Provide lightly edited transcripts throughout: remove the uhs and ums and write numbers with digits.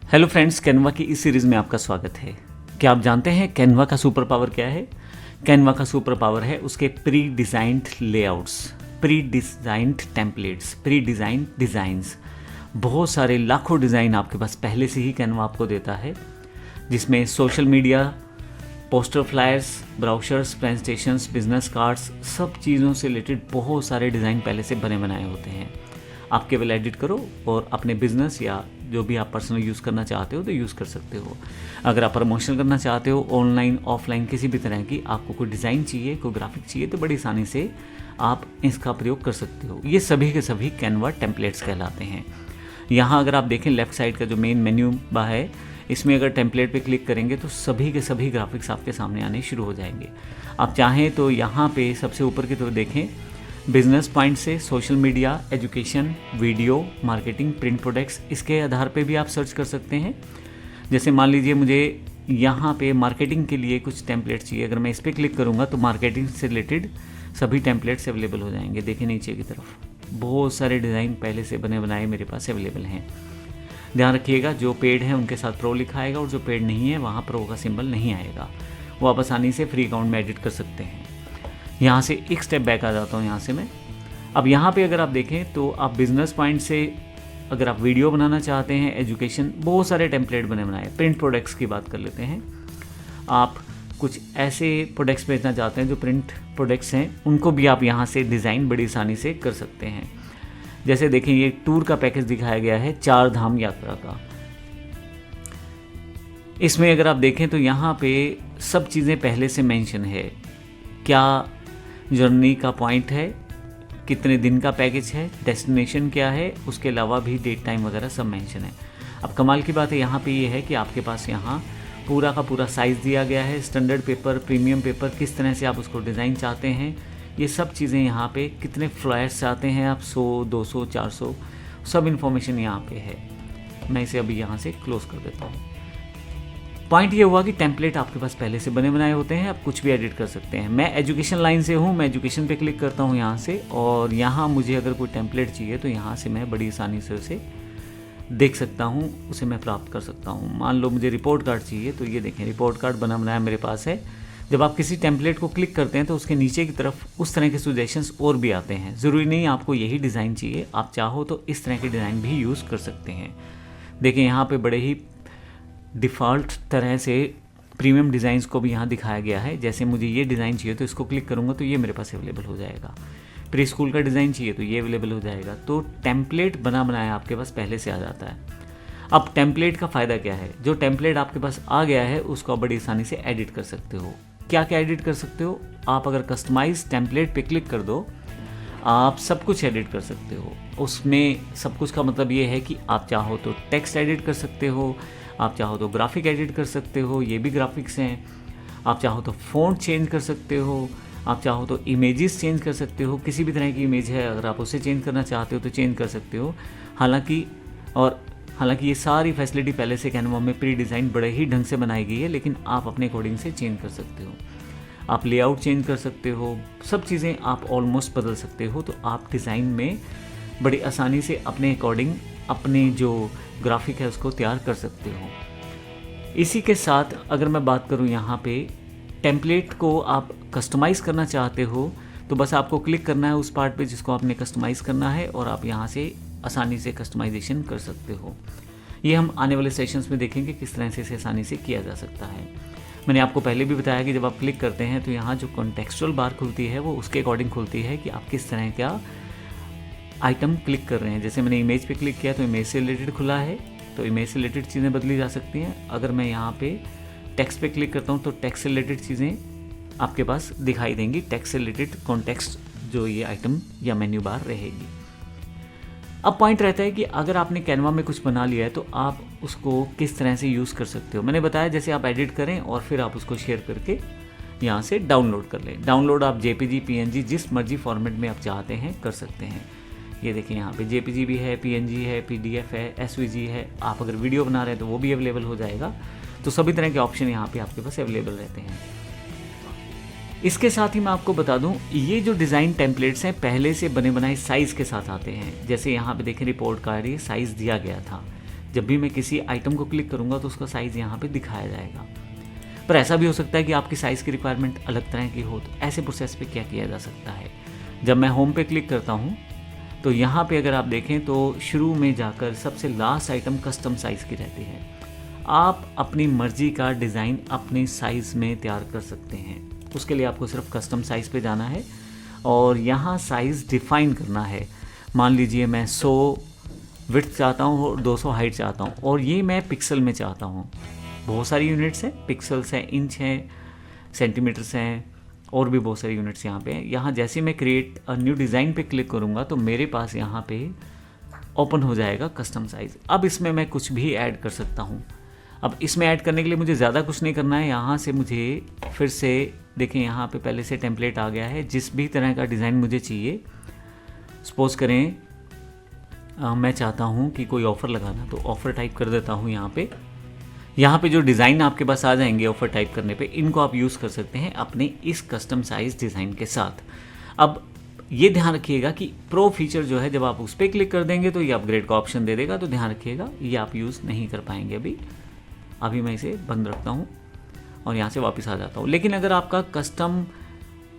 Hello friends, Canva की इस series में आपका स्वागत है। क्या आप जानते हैं कैनवा का सुपर पावर क्या है? कैनवा का सुपर पावर है उसके pre designed layouts, pre designed templates, pre designed designs. बहुत सारे लाखों डिज़ाइन आपके पास पहले से ही कैनवा आपको देता है, जिसमें social media, poster, flyers, brochures, presentations, business cards, सब चीज़ों से रिलेटेड बहुत सारे डिज़ाइन पहले से बने बनाए होते हैं। आप केवल एडिट करो और अपने बिजनेस या जो भी आप पर्सनल यूज़ करना चाहते हो तो यूज़ कर सकते हो। अगर आप प्रमोशन करना चाहते हो ऑनलाइन ऑफलाइन किसी भी तरह की, आपको कोई डिज़ाइन चाहिए, कोई ग्राफिक चाहिए, तो बड़ी आसानी से आप इसका प्रयोग कर सकते हो। ये सभी के सभी कैनवा टेम्पलेट्स कहलाते हैं। यहाँ अगर आप देखें लेफ़्ट साइड का जो मेन मेन्यू बार है, इसमें अगर टेम्पलेट पे क्लिक करेंगे तो सभी के सभी ग्राफिक्स आपके सामने आने शुरू हो जाएंगे। आप चाहें तो यहाँ पे सबसे ऊपर की तरफ देखें, बिजनेस पॉइंट से social media, education, video, marketing, print products, इसके आधार पे भी आप सर्च कर सकते हैं। जैसे मान लीजिए मुझे यहाँ पे मार्केटिंग के लिए कुछ टेम्पलेट चाहिए, अगर मैं इस पर क्लिक करूँगा तो मार्केटिंग से रिलेटेड सभी टेम्पलेट्स अवेलेबल हो जाएंगे। देखिए नीचे की तरफ बहुत सारे डिज़ाइन पहले से बने बनाए मेरे पास अवेलेबल हैं। ध्यान रखिएगा, जो पेड है उनके साथ प्रो लिखा आएगा और जो पेड नहीं है वहाँ प्रो का सिंबल नहीं आएगा। वो आप आसानी से फ्री अकाउंट में एडिट कर सकते हैं। यहाँ से एक स्टेप बैक आ जाता हूँ यहाँ से मैं। अब यहाँ पे अगर आप देखें तो आप बिजनेस पॉइंट से अगर आप वीडियो बनाना चाहते हैं, एजुकेशन, बहुत सारे टेम्पलेट बने बनाए। प्रिंट प्रोडक्ट्स की बात कर लेते हैं। आप कुछ ऐसे प्रोडक्ट्स बेचना चाहते हैं जो प्रिंट प्रोडक्ट्स हैं, उनको भी आप यहाँ से डिज़ाइन बड़ी आसानी से कर सकते हैं। जैसे देखें, ये टूर का पैकेज दिखाया गया है 4 धाम यात्रा का। इसमें अगर आप देखें तो यहाँ पे सब चीज़ें पहले से मेंशन है। क्या जर्नी का पॉइंट है, कितने दिन का पैकेज है, डेस्टिनेशन क्या है, उसके अलावा भी डेट टाइम वगैरह सब मेंशन है। अब कमाल की बात है यहाँ पे ये है कि आपके पास यहाँ पूरा का पूरा साइज़ दिया गया है, स्टैंडर्ड पेपर, प्रीमियम पेपर, किस तरह से आप उसको डिज़ाइन चाहते हैं, ये सब चीज़ें यहाँ पे, कितने फ्लायर्स चाहते हैं आप, 100, 200, 400, सब इन्फॉर्मेशन यहाँ पे है। मैं इसे अभी यहाँ से क्लोज़ कर देता हूँ। पॉइंट ये हुआ कि टेम्पलेट आपके पास पहले से बने बनाए होते हैं, आप कुछ भी एडिट कर सकते हैं। मैं एजुकेशन लाइन से हूँ, मैं एजुकेशन पे क्लिक करता हूँ यहाँ से, और यहाँ मुझे अगर कोई टेम्पलेट चाहिए तो यहाँ से मैं बड़ी आसानी से उसे देख सकता हूँ, उसे मैं प्राप्त कर सकता हूँ। मान लो मुझे रिपोर्ट कार्ड चाहिए, तो ये देखें रिपोर्ट कार्ड बना बनाया मेरे पास है। जब आप किसी टेम्पलेट को क्लिक करते हैं तो उसके नीचे की तरफ उस तरह के सजेशंस और भी आते हैं। ज़रूरी नहीं आपको यही डिज़ाइन चाहिए, आप चाहो तो इस तरह के डिज़ाइन भी यूज़ कर सकते हैं। देखिए यहाँ पे बड़े ही डिफ़ॉल्ट तरह से प्रीमियम डिज़ाइंस को भी यहाँ दिखाया गया है। जैसे मुझे ये डिज़ाइन चाहिए तो इसको क्लिक करूँगा तो ये मेरे पास अवेलेबल हो जाएगा। प्री स्कूल का डिज़ाइन चाहिए तो ये अवेलेबल हो जाएगा। तो टेम्पलेट बना बनाया आपके पास पहले से आ जाता है। अब टेम्पलेट का फ़ायदा क्या है? जो टेम्पलेट आपके पास आ गया है उसको आप बड़ी आसानी से एडिट कर सकते हो। क्या क्या एडिट कर सकते हो? आप अगर कस्टमाइज टेम्पलेट पे क्लिक कर दो, आप सब कुछ एडिट कर सकते हो। उसमें सब कुछ का मतलब ये है कि आप चाहो तो टेक्स्ट एडिट कर सकते हो, आप चाहो तो ग्राफिक एडिट कर सकते हो, ये भी ग्राफिक्स हैं। आप चाहो तो फ़ॉन्ट चेंज कर सकते हो, आप चाहो तो इमेजेस चेंज कर सकते हो। किसी भी तरह की इमेज है, अगर आप उसे चेंज करना चाहते हो तो चेंज कर सकते हो। हालांकि ये सारी फैसिलिटी पहले से कैनवा में प्री डिज़ाइन बड़े ही ढंग से बनाई गई है, लेकिन आप अपने अकॉर्डिंग से चेंज कर सकते हो। आप लेआउट चेंज कर सकते हो, सब चीज़ें आप ऑलमोस्ट बदल सकते हो। तो आप डिज़ाइन में बड़ी आसानी से अपने अकॉर्डिंग अपने जो ग्राफिक है उसको तैयार कर सकते हो। इसी के साथ अगर मैं बात करूं, यहाँ पे टेम्पलेट को आप कस्टमाइज़ करना चाहते हो तो बस आपको क्लिक करना है उस पार्ट पे जिसको आपने कस्टमाइज़ करना है, और आप यहाँ से आसानी से कस्टमाइजेशन कर सकते हो। ये हम आने वाले सेशंस में देखेंगे किस तरह से इसे आसानी से किया जा सकता है। मैंने आपको पहले भी बताया कि जब आप क्लिक करते हैं तो यहाँ जो कॉन्टेक्सचुअल बार खुलती है वो उसके अकॉर्डिंग खुलती है कि आप किस तरह का आइटम क्लिक कर रहे हैं। जैसे मैंने इमेज पे क्लिक किया तो इमेज से रिलेटेड खुला है, तो इमेज से रिलेटेड चीज़ें बदली जा सकती हैं। अगर मैं यहाँ पे टेक्स्ट पे क्लिक करता हूँ तो टेक्स्ट से रिलेटेड चीज़ें आपके पास दिखाई देंगी। टेक्स्ट से रिलेटेड कॉन्टेक्स्ट जो ये आइटम या मेन्यू बार रहेगी। अब पॉइंट रहता है कि अगर आपने कैनवा में कुछ बना लिया है तो आप उसको किस तरह से यूज़ कर सकते हो। मैंने बताया जैसे आप एडिट करें और फिर आप उसको शेयर करके यहाँ से डाउनलोड कर लें। डाउनलोड आप JPG, PNG, जिस मर्जी फॉर्मेट में आप चाहते हैं कर सकते हैं। ये देखिए यहाँ पे JPG भी है, PNG है, PDF है, SVG है। आप अगर वीडियो बना रहे हैं तो वो भी अवेलेबल हो जाएगा। तो सभी तरह के ऑप्शन यहाँ पे आपके पास अवेलेबल रहते हैं। इसके साथ ही मैं आपको बता दूं, ये जो डिज़ाइन टेम्पलेट्स हैं पहले से बने बनाए साइज़ के साथ आते हैं। जैसे यहाँ पे देखें रिपोर्ट कार्ड, ये साइज़ दिया गया था। जब भी मैं किसी आइटम को क्लिक करूँगा तो उसका साइज़ यहाँ पे दिखाया जाएगा। पर ऐसा भी हो सकता है कि आपकी साइज़ की रिक्वायरमेंट अलग तरह की हो, तो ऐसे प्रोसेस पे क्या किया जा सकता है। जब मैं होम पे क्लिक करता हूँ तो यहाँ पे अगर आप देखें तो शुरू में जाकर सबसे लास्ट आइटम कस्टम साइज़ की रहती है। आप अपनी मर्ज़ी का डिज़ाइन अपने साइज़ में तैयार कर सकते हैं। उसके लिए आपको सिर्फ कस्टम साइज़ पे जाना है और यहाँ साइज़ डिफ़ाइन करना है। मान लीजिए मैं 100 विड्थ चाहता हूँ और 200 हाइट चाहता हूँ, और ये मैं पिक्सल में चाहता हूँ। बहुत सारी यूनिट्स हैं, पिक्सल्स हैं, इंच हैं, सेंटीमीटर्स हैं, और भी बहुत सारी यूनिट्स यहाँ पे हैं। यहाँ जैसे मैं क्रिएट अ न्यू डिज़ाइन पे क्लिक करूँगा तो मेरे पास यहाँ पे ओपन हो जाएगा कस्टम साइज़। अब इसमें मैं कुछ भी ऐड कर सकता हूँ। अब इसमें ऐड करने के लिए मुझे ज़्यादा कुछ नहीं करना है। यहाँ से मुझे फिर से देखें, यहाँ पे पहले से टेम्पलेट आ गया है। जिस भी तरह का डिज़ाइन मुझे चाहिए, सपोज़ करें मैं चाहता हूँ कि कोई ऑफ़र लगाना, तो ऑफ़र टाइप कर देता हूँ यहाँ पे जो डिज़ाइन आपके पास आ जाएंगे ऑफ़र टाइप करने पे, इनको आप यूज़ कर सकते हैं अपने इस कस्टम साइज़ डिज़ाइन के साथ। अब ये ध्यान रखिएगा कि प्रो फीचर जो है, जब आप उस पर क्लिक कर देंगे तो ये अपग्रेड का ऑप्शन दे देगा, तो ध्यान रखिएगा ये आप यूज़ नहीं कर पाएंगे। अभी मैं इसे बंद रखता हूँ और यहाँ से वापस आ जाता हूँ। लेकिन अगर आपका कस्टम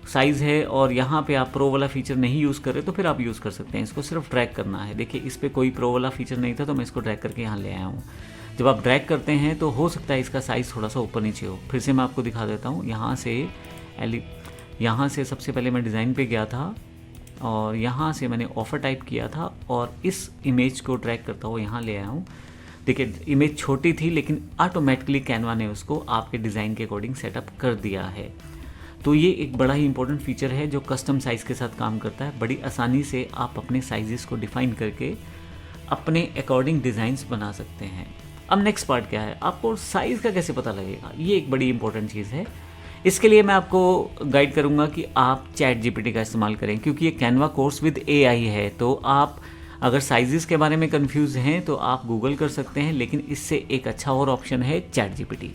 साइज़ है और यहाँ पे आप प्रो वाला फीचर नहीं यूज़ कर रहे तो फिर आप यूज़ कर सकते हैं। इसको सिर्फ ड्रैग करना है। देखिए इस पर कोई प्रो वाला फीचर नहीं था तो मैं इसको ड्रैग करके यहाँ ले आया हूँ। जब आप ड्रैग करते हैं तो हो सकता है इसका साइज़ थोड़ा सा ऊपर नीचे हो। फिर से मैं आपको दिखा देता हूँ। यहाँ से सबसे पहले मैं डिज़ाइन पे गया था और यहाँ से मैंने ऑफ़र टाइप किया था और इस इमेज को ड्रैग करता हुआ यहाँ ले आया हूँ। देखिए इमेज छोटी थी लेकिन ऑटोमेटिकली कैनवा ने उसको आपके डिज़ाइन के अकॉर्डिंग सेटअप कर दिया है। तो ये एक बड़ा ही इंपॉर्टेंट फीचर है जो कस्टम साइज़ के साथ काम करता है। बड़ी आसानी से आप अपने साइज़ को डिफ़ाइन करके अपने अकॉर्डिंग डिज़ाइंस बना सकते हैं। अब नेक्स्ट पार्ट क्या है, आपको साइज़ का कैसे पता लगेगा, ये एक बड़ी इंपॉर्टेंट चीज़ है। इसके लिए मैं आपको गाइड करूँगा कि आप चैट जीपीटी का इस्तेमाल करें, क्योंकि ये कैनवा कोर्स विद एआई है। तो आप अगर साइज़ के बारे में कंफ्यूज हैं तो आप गूगल कर सकते हैं, लेकिन इससे एक अच्छा और ऑप्शन है चैट जीपीटी।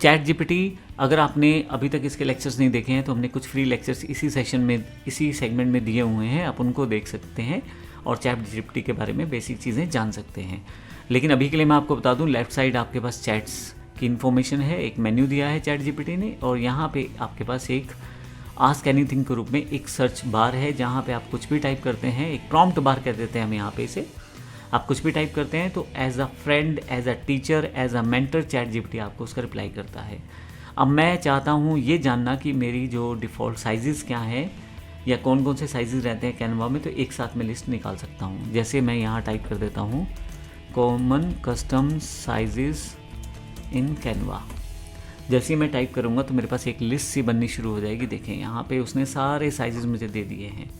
चैट जीपीटी, अगर आपने अभी तक इसके लेक्चर्स नहीं देखे हैं तो हमने कुछ फ्री लेक्चर्स इसी सेगमेंट में दिए हुए हैं, आप उनको देख सकते हैं और चैट जीपीटी के बारे में बेसिक चीज़ें जान सकते हैं। लेकिन अभी के लिए मैं आपको बता दूं, लेफ़्ट साइड आपके पास चैट्स की इन्फॉर्मेशन है, एक मेन्यू दिया है चैट जीपीटी ने, और यहाँ पे आपके पास एक आस्क एनीथिंग के रूप में एक सर्च बार है जहाँ पे आप कुछ भी टाइप करते हैं। एक प्रॉम्प्ट बार कह देते हैं हम यहाँ पे इसे। आप कुछ भी टाइप करते हैं तो as a friend, as a teacher, as a mentor ChatGPT आपको उसका रिप्लाई करता है। अब मैं चाहता हूँ ये जानना कि मेरी जो डिफ़ॉल्ट साइज़ क्या हैं या कौन कौन से साइज़ रहते हैं कैनवा में, तो एक साथ में लिस्ट निकाल सकता हूँ। जैसे मैं यहाँ टाइप कर देता हूँ common custom size in Canva. जैसे ही मैं टाइप करूँगा तो मेरे पास एक लिस्ट सी बननी शुरू हो जाएगी। देखें यहाँ पे उसने सारे साइज़ मुझे दे दिए हैं।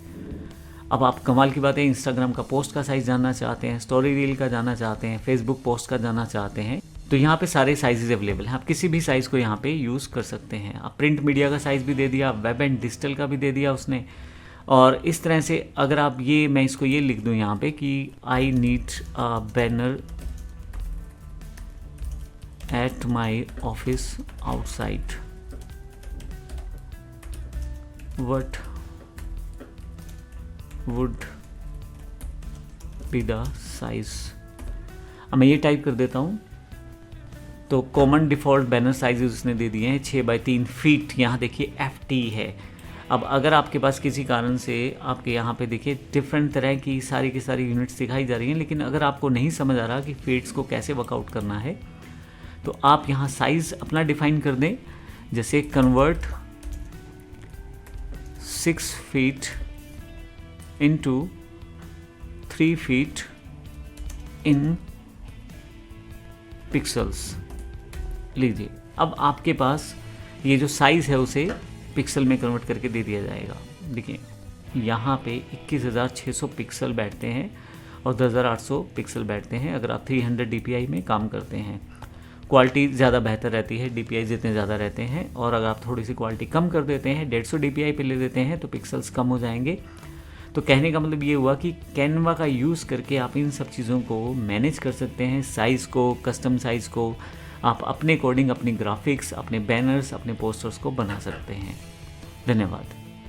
अब आप कमाल की बात है, इंस्टाग्राम का पोस्ट का साइज़ जानना चाहते हैं, स्टोरी रील का जानना चाहते हैं, फेसबुक पोस्ट का जानना चाहते हैं, तो यहाँ पे सारे साइज़ अवेलेबल हैं। आप किसी भी साइज़ को यहाँ पे यूज़ कर सकते हैं। आप प्रिंट मीडिया का साइज़ भी दे दिया, वेब एंड डिजिटल का भी दे दिया उसने। और इस तरह से अगर आप मैं इसको ये लिख दूँ यहाँ पे कि I need a banner at my office outside, what would be the size। अब मैं ये टाइप कर देता हूँ तो कॉमन डिफ़ॉल्ट बैनर साइज उसने दे दिए हैं 6x3 फीट। यहाँ देखिए FT है। अब अगर आपके पास किसी कारण से आपके यहाँ पे देखिए डिफरेंट तरह की सारी यूनिट्स दिखाई जा रही हैं, लेकिन अगर आपको नहीं समझ आ रहा कि फीट्स को कैसे वर्कआउट करना है तो आप यहाँ साइज़ अपना डिफ़ाइन कर दें। जैसे convert 6 feet into 3 feet in pixels. लीजिए अब आपके पास ये जो साइज़ है उसे पिक्सल में कन्वर्ट करके दे दिया जाएगा। देखिए यहाँ पे 21,600 पिक्सल बैठते हैं और 10,800 पिक्सल बैठते हैं अगर आप 300 DPI में काम करते हैं। क्वालिटी ज़्यादा बेहतर रहती है DPI जितने ज़्यादा रहते हैं, और अगर आप थोड़ी सी क्वालिटी कम कर देते हैं 150 DPI पे ले देते हैं तो पिक्सल्स कम हो जाएंगे। तो कहने का मतलब ये हुआ कि कैनवा का यूज़ करके आप इन सब चीज़ों को मैनेज कर सकते हैं। साइज़ को, कस्टम साइज़ को आप अपने अकॉर्डिंग अपनी ग्राफिक्स, अपने बैनर्स, अपने पोस्टर्स को बना सकते हैं। धन्यवाद।